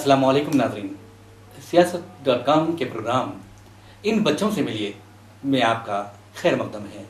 अस्सलाम वालेकुम नाज़रीन, सियासत.com के प्रोग्राम इन बच्चों से मिलिए में आपका खैर मकदम है।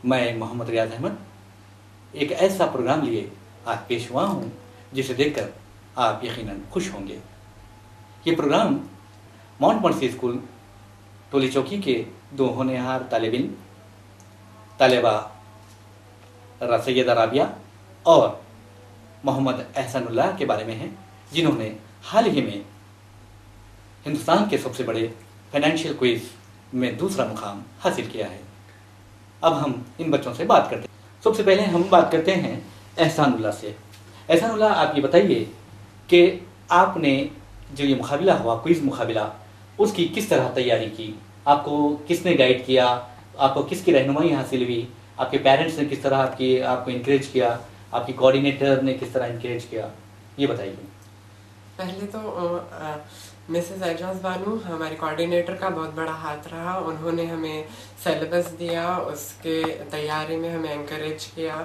मैं मोहम्मद रियाज अहमद एक ऐसा प्रोग्राम लिए आज पेश हुआ हूँ जिसे देखकर आप यकीनन खुश होंगे। ये प्रोग्राम माउंट मर्सी स्कूल टोली चौकी के दो होनहार तालिब-इल्म तालिबा सैयदा राबिया और मोहम्मद एहसानुल्लाह के बारे में है, जिन्होंने हाल ही में हिंदुस्तान के सबसे बड़े फाइनेंशियल क्विज में दूसरा मुकाम हासिल किया है। अब हम इन बच्चों से बात करते हैं। सबसे पहले हम बात करते हैं एहसानुल्लाह से। एहसानुल्लाह, आप ये बताइए कि आपने जो ये मुकाबला हुआ, क्विज मुकाबला, उसकी किस तरह तैयारी की? आपको किसने गाइड किया? आपको किसकी रहनुमाई हासिल हुई? आपके पेरेंट्स ने किस तरह आपको इनकरेज किया? आपकी कोऑर्डिनेटर ने किस तरह इनकरेज किया? ये बताइए। पहले तो मिसेस एजाज बानू हमारी कोऑर्डिनेटर का बहुत बड़ा हाथ रहा। उन्होंने हमें सिलेबस दिया, उसके तैयारी में हमें एनकरेज किया।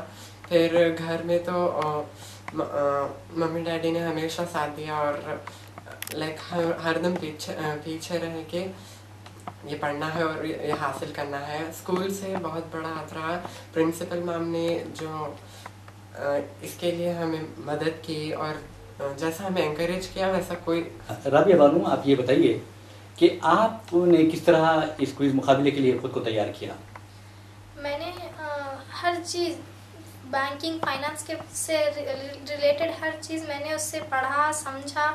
फिर घर में तो मम्मी डैडी ने हमेशा साथ दिया और हरदम पीछे रह के ये पढ़ना है और ये हासिल करना है। स्कूल से बहुत बड़ा हाथ रहा। प्रिंसिपल मैम ने जो इसके लिए हमें मदद की और जैसा हमें एनकरेज किया वैसा कोई। राबिया बानू, आप ये बताइए कि आपने किस तरह इस क्विज मुकाबले के लिए खुद को तैयार किया? मैंने हर चीज़ बैंकिंग फाइनेंस के से रिलेटेड हर चीज़ मैंने उससे पढ़ा, समझा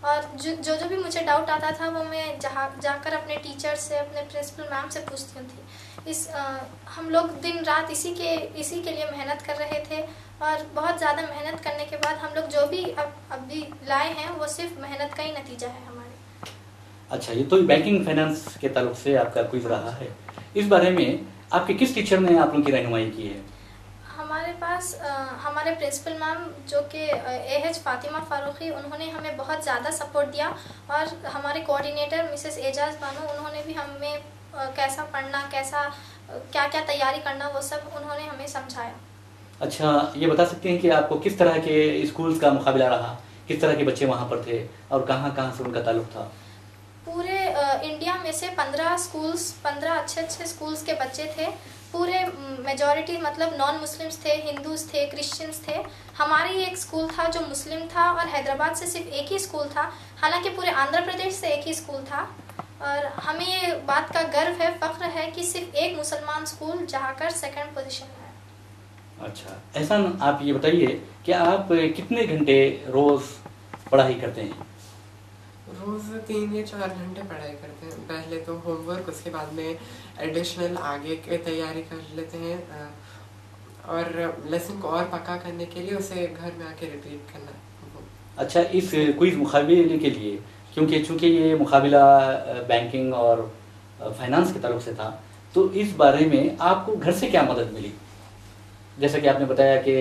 और जो भी मुझे डाउट आता था वो मैं जाकर अपने टीचर से, अपने प्रिंसिपल मैम से पूछती थी। हम लोग दिन रात इसी के लिए मेहनत कर रहे थे और बहुत ज़्यादा मेहनत करने के बाद हम लोग जो भी अभी लाए हैं वो सिर्फ मेहनत का ही नतीजा है हमारे। अच्छा, ये तो बैंकिंग फाइनेंस के ताल्लुक से आपका क्विज रहा है। इस बारे में आपके किस टीचर ने आप लोगों की रहनुमाई की है? हमारे पास हमारे प्रिंसिपल मैम जो कि AH फातिमा फारूकी, उन्होंने हमें बहुत ज़्यादा सपोर्ट दिया और हमारे कोऑर्डिनेटर मिसेस एजाज बानू, उन्होंने भी हमें कैसा पढ़ना, कैसा क्या क्या तैयारी करना, वो सब उन्होंने हमें समझाया। अच्छा, ये बता सकते हैं कि आपको किस तरह के स्कूल्स का मुकाबला रहा? किस तरह के बच्चे वहाँ पर थे और कहाँ कहाँ से उनका ताल्लुक था? पूरे इंडिया में से 15 अच्छे स्कूल्स के बच्चे थे। पूरे मेजॉरिटी मतलब नॉन मुस्लिम्स थे, हिंदूज थे, क्रिश्चियंस थे। हमारा ही एक स्कूल था जो मुस्लिम था और हैदराबाद से सिर्फ एक ही स्कूल था। हालांकि पूरे आंध्र प्रदेश से एक ही स्कूल था और हमें ये बात का गर्व है, फ़ख्र है कि सिर्फ एक मुसलमान स्कूल जाकर सेकंड पोजीशन में है। अच्छा, ऐसा आप ये बताइए कि आप कितने घंटे रोज़ पढ़ाई करते हैं? रोज़ 3 या 4 घंटे पढ़ाई करते हैं। पहले तो होमवर्क, उसके बाद में एडिशनल आगे की तैयारी कर लेते हैं और लेसन को और पक्का करने के लिए उसे घर में आके रिपीट करना। अच्छा, इस क्विज मुकाबले के लिए चूँकि ये मुकाबला बैंकिंग और फाइनेंस के ताल्लुक से था, तो इस बारे में आपको घर से क्या मदद मिली? जैसा कि आपने बताया कि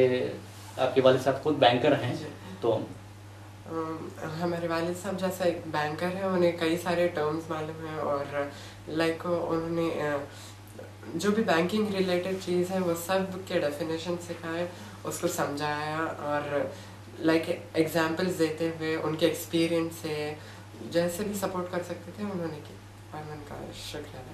आपके वालिद साहब खुद बैंकर हैं, तो हमारे वालिद साहब जैसा एक बैंकर है, उन्हें कई सारे टर्म्स मालूम है और उन्होंने जो भी बैंकिंग रिलेटेड चीज़ है वो सब के डेफिनेशन सिखाए, उसको समझाया और एग्जांपल्स देते हुए उनके एक्सपीरियंस से जैसे भी सपोर्ट कर सकते थे उन्होंने की और मैं उनका शुक्रिया अदा।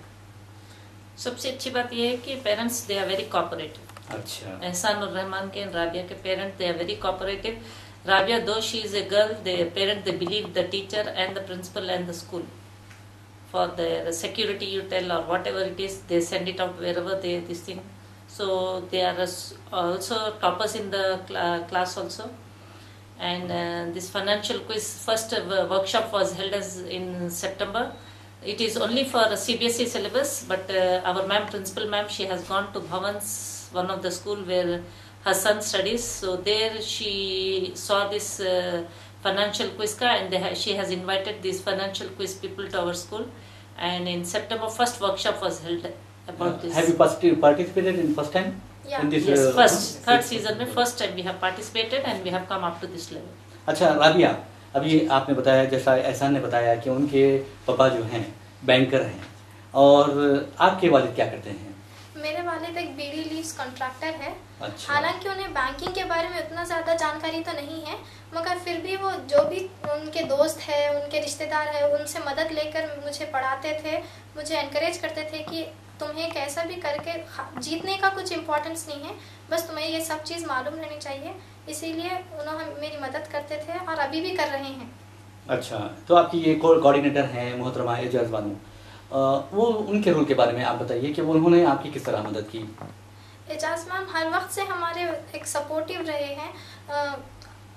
सबसे अच्छी बात यह है कि parents they are very cooperative. अच्छा, एहसान और रहमान के राबिया के parents they are very cooperative. Rabia, though she is a girl, the parents they believe the teacher and the principal and the school. For the security you tell or whatever it is, they send it out wherever they this thing. So they are also toppers in the class also. And this financial quiz first workshop was held as in September. It is only for CBSE syllabus, but our principal ma'am, she has gone to Bhavans, one of the school where her son studies, so there she saw this financial quiz and she has invited these financial quiz people to our school, and in September first workshop was held about this. Have you participated in first time? Yeah. In this, yes, third season में first time we have participated and we have come up to this level. अच्छा राबिया, अभी आपने बताया, जैसा एहसान ने बताया कि उनके पापा जो हैं बैंकर हैं और आपके वालिद क्या करते हैं? मेरे वालिद एक बीडी लीव्स कॉन्ट्रैक्टर है। अच्छा। हालांकि उन्हें बैंकिंग के बारे में उतना ज़्यादा जानकारी तो नहीं है, मगर फिर भी वो जो भी उनके दोस्त है, उनके रिश्तेदार है, उनसे मदद लेकर मुझे पढ़ाते थे, मुझे एनकरेज करते थे कि तुम्हें कैसा भी करके जीतने का कुछ इम्पोर्टेंस नहीं है, बस तुम्हें ये सब चीज़ मालूम रहनी चाहिए। इसीलिए उन्होंने मेरी मदद करते थे और अभी भी कर रहे हैं। अच्छा, तो आपकी ये कोऑर्डिनेटर हैं मोहतरमा एजाज बानू, वो उनके रोल के बारे में आप बताइए कि उन्होंने आपकी किस तरह मदद की? एजाज मैम हर वक्त से हमारे एक सपोर्टिव रहे हैं।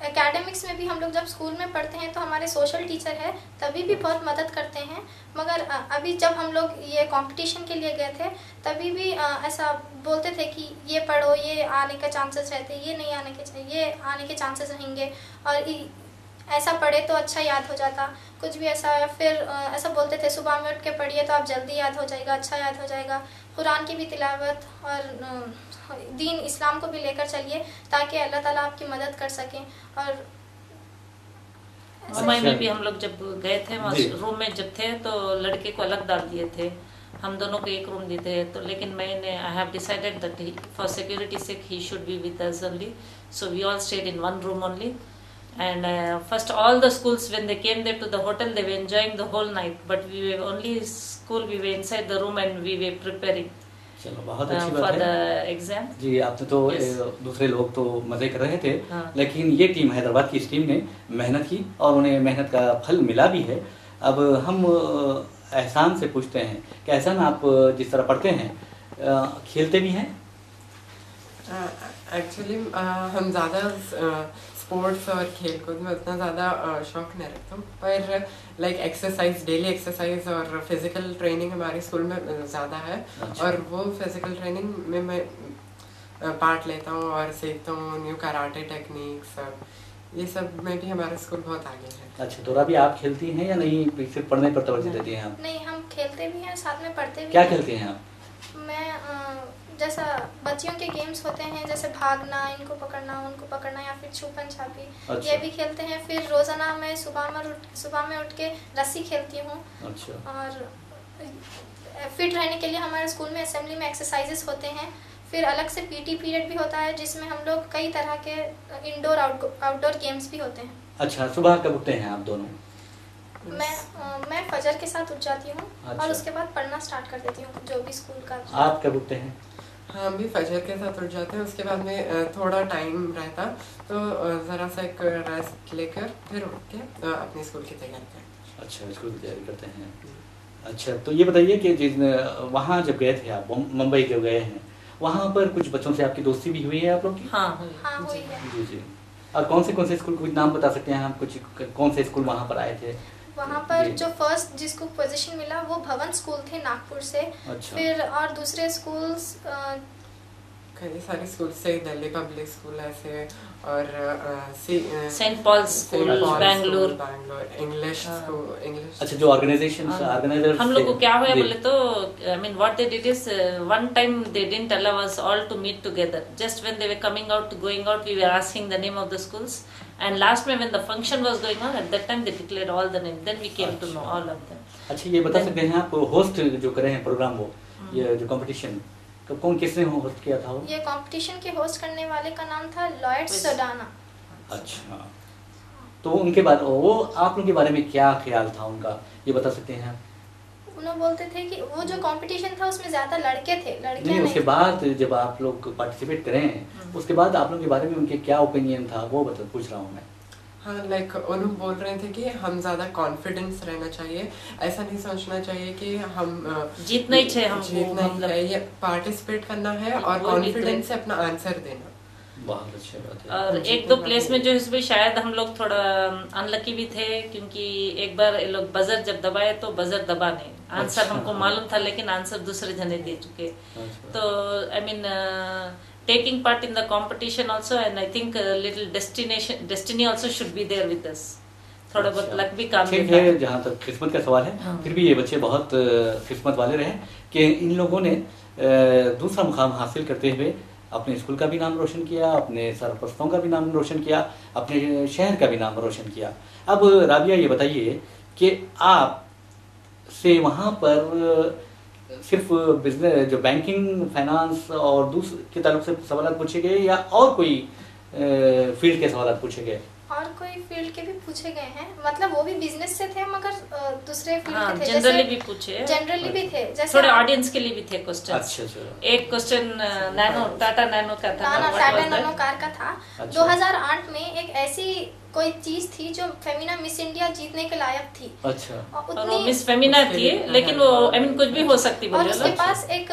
एकेडमिक्स में भी हम लोग जब स्कूल में पढ़ते हैं तो हमारे सोशल टीचर है, तभी भी बहुत मदद करते हैं। मगर अभी जब हम लोग ये कंपटीशन के लिए गए थे तभी भी ऐसा बोलते थे कि ये पढ़ो, ये आने का चांसेस रहते, ये नहीं आने के, ये आने के चांसेस रहेंगे, और ऐसा पढ़े तो अच्छा याद हो जाता, कुछ भी ऐसा। फिर ऐसा बोलते थे सुबह में उठ के पढ़िए तो आप जल्दी याद हो जाएगा, अच्छा याद हो जाएगा। कुरान की भी तिलावत और दीन इस्लाम को भी लेकर चलिए ताकि अल्लाह ताला आपकी मदद कर सकें। और मुंबई में भी हम लोग जब गए थे रूम में जब थे तो लड़के को अलग डाल दिए थे, हम दोनों को एक रूम दिए थे। तो लेकिन मैंने I have decided that for security sake he should be with us only, so we all stayed in one room only. And first all the schools when they came there to the hotel they were enjoying the whole night, but we were only school, we were inside the room and we were preparing चलो बहुत अच्छी बात for है। the exam। जी, आपने तो दूसरे लोग तो मजे कर रहे थे, हाँ। लेकिन ये टीम हैदराबाद की इस टीम ने मेहनत की और उन्हें मेहनत का फल मिला भी है। अब हम एहसान से पूछते हैं कि एहसान आप जिस तरह पढ़ते हैं खेलते भी हैं? एक्चुअली हम ज़्यादा स्पोर्ट्स और खेल कूद में उतना ज़्यादा शौक नहीं रखता हूँ, पर लाइक एक्सरसाइज, डेली एक्सरसाइज और फिजिकल ट्रेनिंग हमारे स्कूल में ज़्यादा है। अच्छा। और वो फिजिकल ट्रेनिंग में मैं पार्ट लेता हूँ और सीखता हूँ न्यू कराटे टेक्निक्स, ये सब में भी हमारा स्कूल बहुत आगे है। अच्छा, तो अभी आप खेलती हैं या नहीं, सिर्फ पढ़ने पर तवज्जो देती हैं आप? नहीं, हम खेलते भी हैं, साथ में पढ़ते भी क्या हैं। खेलते हैं आप? मैं जैसा बच्चियों के गेम्स होते हैं जैसे भागना, इनको पकड़ना, उनको पकड़ना, या फिर छुपन छापी, अच्छा। ये भी खेलते हैं। फिर रोज़ाना मैं सुबह में उठ के रस्सी खेलती हूँ। अच्छा। और फिट रहने के लिए हमारे स्कूल में असेंबली में एक्सरसाइजेस होते हैं। फिर अलग से पीटी पीरियड भी होता है जिसमें हम लोग कई तरह के इंडोर आउटडोर गेम्स भी होते हैं। अच्छा, सुबह कब उठते हैं आप दोनों? मैं फजर के साथ उठ जाती हूँ। अच्छा। और उसके बाद पढ़ना स्टार्ट कर देती हूँ जो भी स्कूल का। आप कब उठते हैं? हाँ, भी फजर के साथ उठ जाते हैं, उसके बाद में थोड़ा टाइम रहता तो ज़रा सा एक रेस्ट लेकर फिर उठ के अपने स्कूल की तैयारी करते हैं। अच्छा, स्कूल की तैयारी करते हैं। अच्छा, तो ये बताइए कि जिस वहाँ जब गए थे आप, मुंबई जब गए हैं, वहाँ पर कुछ बच्चों से आपकी दोस्ती भी हुई है आप लोग की? हाँ हुई है। जी जी। और कौन से स्कूल, कुछ नाम बता सकते हैं आप, कुछ कौन से स्कूल वहाँ पर आए थे? वहाँ पर जो फर्स्ट जिसको पोजीशन मिला वो भवन स्कूल थे नागपुर से। अच्छा। फिर और दूसरे स्कूल्स कई सारे स्कूल से, दिल्ली पब्लिक स्कूल ऐसे, और saint Paul's school Bangalore, English school, English. अच्छा, जो ऑर्गेनाइजर्स हम लोग को क्या हुआ बोले तो I mean what they did is one time they didn't allow us all to meet together, just when they were coming out going out we were asking the name of the schools, and last में when the function was going on at that time they declared all the name, then we came to know all of them. अच्छा, ये बता सकते हैं आप host जो करे हैं प्रोग्राम, वो ये जो कंपटीशन कौन किसने होस्ट किया था? वो ये कंपटीशन के होस्ट करने वाले का नाम था लॉयड सोडाना। अच्छा, तो उनके बारे, वो आप लोगों के बारे में क्या ख्याल था उनका, ये बता सकते हैं आप? उन्होंने बोलते थे कि वो जो कंपटीशन था उसमें ज्यादा लड़के थे, लड़कियां नहीं। उसके बाद जब आप लोग पार्टिसिपेट करें उसके बाद आप लोगों के बारे में उनके क्या ओपिनियन था, वो पूछ रहा हूँ मैं। हाँ, लाइक उन्होंने बोल रहे थे कि हम ज़्यादा कॉन्फिडेंस रहना चाहिए, ऐसा नहीं सोचना चाहिए कि हम जीतना ही चाहिए, हमको जीतना ही है, ये पार्टिसिपेट करना है और कॉन्फिडेंस से अपना आंसर देना। बहुत अच्छी बात है। और एक दो प्लेस में जो इसमें शायद हम लोग थोड़ा अनलकी भी थे, क्योंकि एक बार ये लोग बजर जब दबाए तो बजर दबा नहीं, आंसर अच्छा। हमको मालूम था लेकिन आंसर दूसरे जने दे चुके। अच्छा। तो I mean taking part in the competition also, and I think a little destiny also should be there with us. थोड़ा बहुत लक भी काम ठीक है। जहाँ तक किस्मत का सवाल है, फिर भी ये बच्चे बहुत किस्मत वाले रहे कि इन लोगों ने दूसरा मुकाम हासिल करते हुए अपने स्कूल का भी नाम रोशन किया, अपने सरपरस्तों का भी नाम रोशन किया, अपने शहर का भी नाम रोशन किया। अब राबिया ये बताइए कि आप से वहाँ पर सिर्फ बिजनेस जो बैंकिंग फाइनेंस और दूसरे के ताल्लुक से सवाल पूछे गए या और कोई फील्ड के सवाल पूछे गए? और कोई फील्ड के भी पूछे गए हैं, मतलब वो भी बिजनेस से थे मगर दूसरे फील्ड हाँ, के थे, जनरली भी पूछे, जनरली भी थे, जैसे थोड़े ऑडियंस के लिए भी थे क्वेश्चन। अच्छा। एक क्वेश्चन टाटा नैनो का था, टाटा नैनो कार का था। अच्छा। 2008 में एक ऐसी कोई चीज थी जो फेमिना मिस इंडिया जीतने के लायक थी। अच्छा। और वो मिस फेमिना थी, लेकिन वो आई मीन कुछ भी हो सकती और उसके पास एक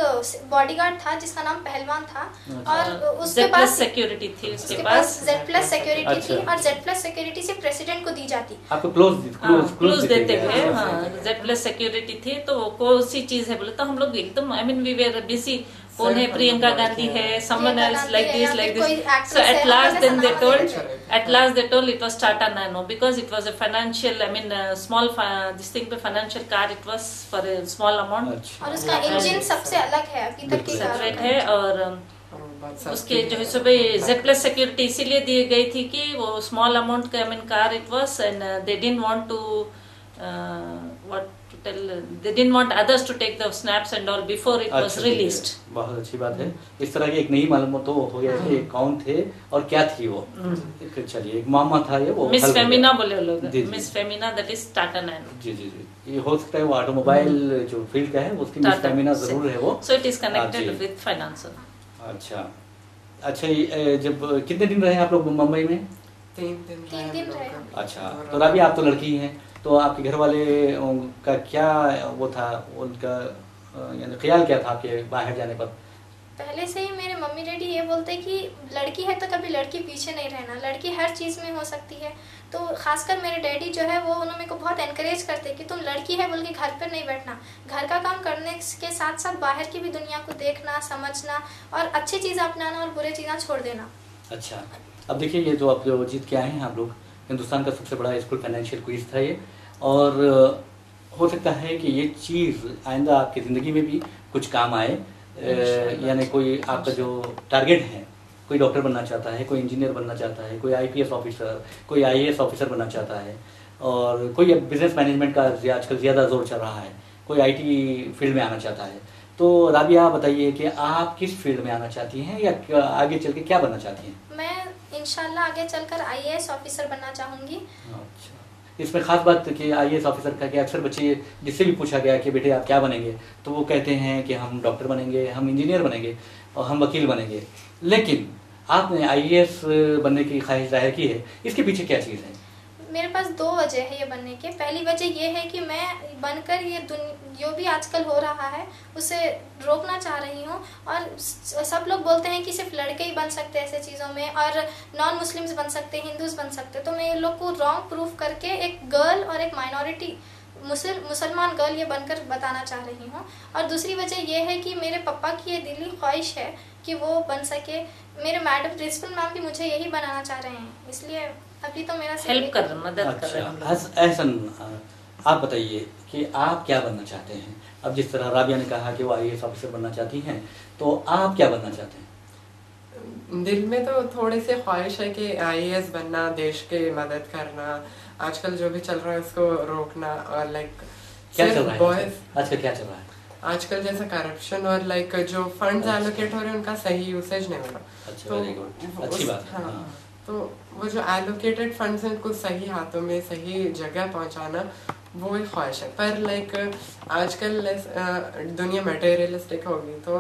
बॉडीगार्ड था जिसका नाम पहलवान था, और उसके पास सिक्योरिटी थी, उसके पास Z+ सिक्योरिटी थी, और Z+ सिक्योरिटी से प्रेसिडेंट को दी जाती। आपको क्लोज देते हुए Z+ सिक्योरिटी थी। तो कौन सी चीज है बोले तो हम लोग एकदम I mean we were busy, कौन है, प्रियंका गांधी है, someone else like this. So at last then they told it was Tata Nano because it was a financial, I mean small this thing पे financial car, it was for a small amount. और उसका engine सबसे अलग है अभी तक की separate है। और उसके जो है सुबह Z+ सिक्योरिटी इसीलिए दी गई थी कि वो स्मॉल अमाउंट का I mean car it was, and they didn't want to what to tell, they didn't want others to take the snaps and all before it was released. बहुत अच्छी बात है, इस तरह की एक नई मालूमात तो हो गया कि कौन थे और क्या थी वो। चलिए, एक मामा था ये, वो मिस फेमिना बोले लोग, Miss Femina that is Tata Nano. जी जी जी, ये हो सकता है वो ऑटोमोबाइल जो फील्ड का है उसकी मिस फेमिना जरूर है वो। So it is connected with finance. अच्छा अच्छा, जब कितने दिन रहे आप लोग मुंबई में? 3 दिन रहे। अच्छा, तो राबिया आप तो लड़की हैं, तो आपके घर वाले का क्या वो था, उनका यानी ख्याल क्या था आपके बाहर जाने पर? पहले से ही मेरे मम्मी डैडी ये बोलते कि लड़की है तो कभी लड़की पीछे नहीं रहना, लड़की हर चीज़ में हो सकती है। तो खासकर मेरे डैडी जो है वो उन्होंने मेरे को बहुत एनकरेज करते कि तुम लड़की है बोल के घर पर नहीं बैठना, घर का काम करने के साथ साथ बाहर की भी दुनिया को देखना, समझना, और अच्छी चीज़ें अपनाना और बुरी चीज़ें छोड़ देना। अच्छा, अब देखिए, ये जो आप जो जीत के आए हैं आप लोग, हिंदुस्तान का सबसे बड़ा स्कूल फाइनेंशियल क्विज था ये, और हो सकता है कि ये चीज़ आइंदा आपकी ज़िंदगी में भी कुछ काम आए। यानी कोई आपका जो टारगेट है, कोई डॉक्टर बनना चाहता है, कोई इंजीनियर बनना चाहता है, कोई IPS ऑफिसर, कोई IAS ऑफिसर बनना चाहता है, और कोई बिजनेस मैनेजमेंट का आजकल ज़्यादा जोर चल रहा है, कोई IT फील्ड में आना चाहता है। तो राबिया, आप बताइए कि आप किस फील्ड में आना चाहती हैं या आगे चल के क्या बनना चाहती हैं? मैं इंशाल्लाह आगे चलकर IAS ऑफिसर बनना चाहूँगी। अच्छा, इसमें खास बात कि IAS ऑफिसर का कि अक्सर बच्चे जिससे भी पूछा गया कि बेटे आप क्या बनेंगे, तो वो कहते हैं कि हम डॉक्टर बनेंगे, हम इंजीनियर बनेंगे और हम वकील बनेंगे। लेकिन आपने IAS बनने की ख्वाहिश जाहिर की है, इसके पीछे क्या चीज़ है? मेरे पास 2 वजह है ये बनने के। पहली वजह ये है कि मैं बनकर ये जो भी आजकल हो रहा है उसे रोकना चाह रही हूँ। और सब लोग बोलते हैं कि सिर्फ लड़के ही बन सकते हैं ऐसे चीज़ों में, और नॉन मुस्लिम्स बन सकते, हिंदूज बन सकते। तो मैं ये लोग को रॉन्ग प्रूफ करके एक गर्ल और एक माइनॉरिटी मुसलमान गर्ल ये बनकर बताना चाह रही हूँ। और दूसरी वजह ये है कि मेरे पापा की ये दिली ख्वाहिश है कि वो बन सके। मेरे मैडम प्रिंसिपल मैम भी मुझे यही बनाना चाह रहे हैं, इसलिए अभी तो मेरा हेल्प कर रहे, मदद कर रहे हैं। अच्छा, एहसन, आप बताइए कि आप क्या बनना चाहते हैं? अब जिस तरह राबिया ने कहा कि वो IAS ऑफिसर बनना चाहती हैं, तो आप क्या बनना चाहते हैं? दिल में तो थोड़ी सी ख्वाहिश है कि IAS बनना, देश की मदद करना, आजकल जो भी चल रहा है उसको रोकना। और लाइक क्या चल रहा है आजकल? क्या चल रहा है आजकल? जैसे करप्शन और लाइक जो फंड्स एलोकेट हो रहे हैं उनका सही यूसेज नहीं हो रहा। अच्छा, तो वेरी गुड, अच्छी बात है। हाँ। तो वो जो एलोकेटेड फंड्स हैं उनको सही हाथों में, सही जगह पहुंचाना, वो एक ख्वाहिश है। पर लाइक आजकल दुनिया मटेरियलिस्टिक हो गई, तो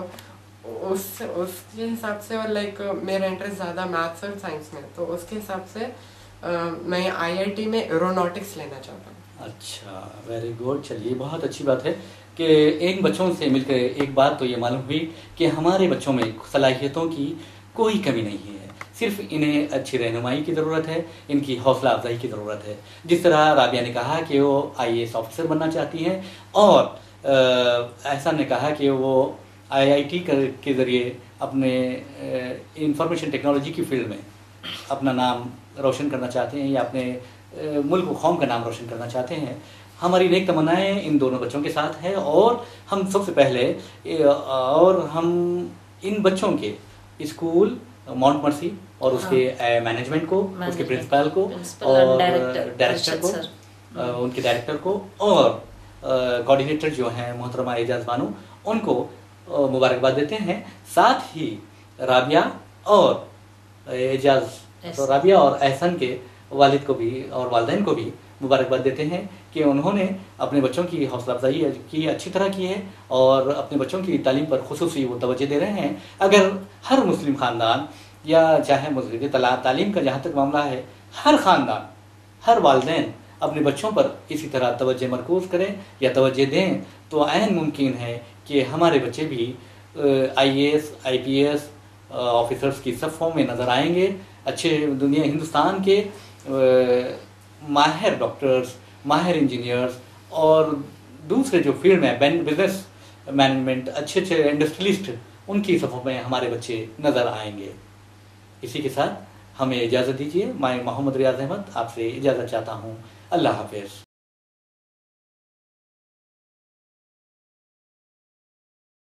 उसके हिसाब से, और लाइक मेरा इंटरेस्ट ज़्यादा मैथ्स और साइंस में, तो उसके हिसाब से मैं IIT में एरोनॉटिक्स लेना चाहता हूँ। अच्छा, वेरी गुड। चलिए, बहुत अच्छी बात है कि इन बच्चों से मिलकर एक बात तो ये मालूम हुई कि हमारे बच्चों में सलाहियतों की कोई कमी नहीं है, सिर्फ इन्हें अच्छी रहनुमाई की ज़रूरत है, इनकी हौसला अफजाई की ज़रूरत है। जिस तरह राबिया ने कहा कि वो IAS ऑफिसर बनना चाहती हैं, और एहसान ने कहा कि वो IIT के ज़रिए अपने इंफॉर्मेशन टेक्नोलॉजी की फील्ड में अपना नाम रोशन करना चाहते हैं, या अपने मुल्क कौम का नाम रोशन करना चाहते हैं। हमारी नेक तमन्नाएं इन दोनों बच्चों के साथ है, और हम सबसे पहले हम इन बच्चों के स्कूल माउंट मर्सी और उसके मैनेजमेंट को, उसके प्रिंसिपल को और डायरेक्टर को, उनके डायरेक्टर को, और कोऑर्डिनेटर जो हैं मोहतरमा एजाज बानू, उनको मुबारकबाद देते हैं। साथ ही राबिया और एजाज, तो राबिया और एहसन के वालिद को भी और वालिदैन को भी मुबारकबाद देते हैं कि उन्होंने अपने बच्चों की हौसला अफजाई की अच्छी तरह की है और अपने बच्चों की तालीम पर खुसूसी वो तवज्जो दे रहे हैं। अगर हर मुस्लिम ख़ानदान या चाहे मुस्लिम तालीम का जहाँ तक मामला है, हर ख़ानदान, हर वालिदैन अपने बच्चों पर इसी तरह तवज्जो मरकूज़ करें या तवज्जो दें तो ऐन मुमकिन है कि हमारे बच्चे भी IAS IPS ऑफिसर्स की सफ़ों में नज़र आएंगे। अच्छे दुनिया हिंदुस्तान के माहिर डॉक्टर्स, माहिर इंजीनियर्स और दूसरे जो फील्ड में बिजनेस मैनेजमेंट, अच्छे अच्छे इंडस्ट्रियलिस्ट, उनकी सफ़ों में हमारे बच्चे नज़र आएंगे। इसी के साथ हमें इजाज़त दीजिए। मैं मोहम्मद रियाज अहमद आपसे इजाज़त चाहता हूँ। अल्लाह हाफ़िज़।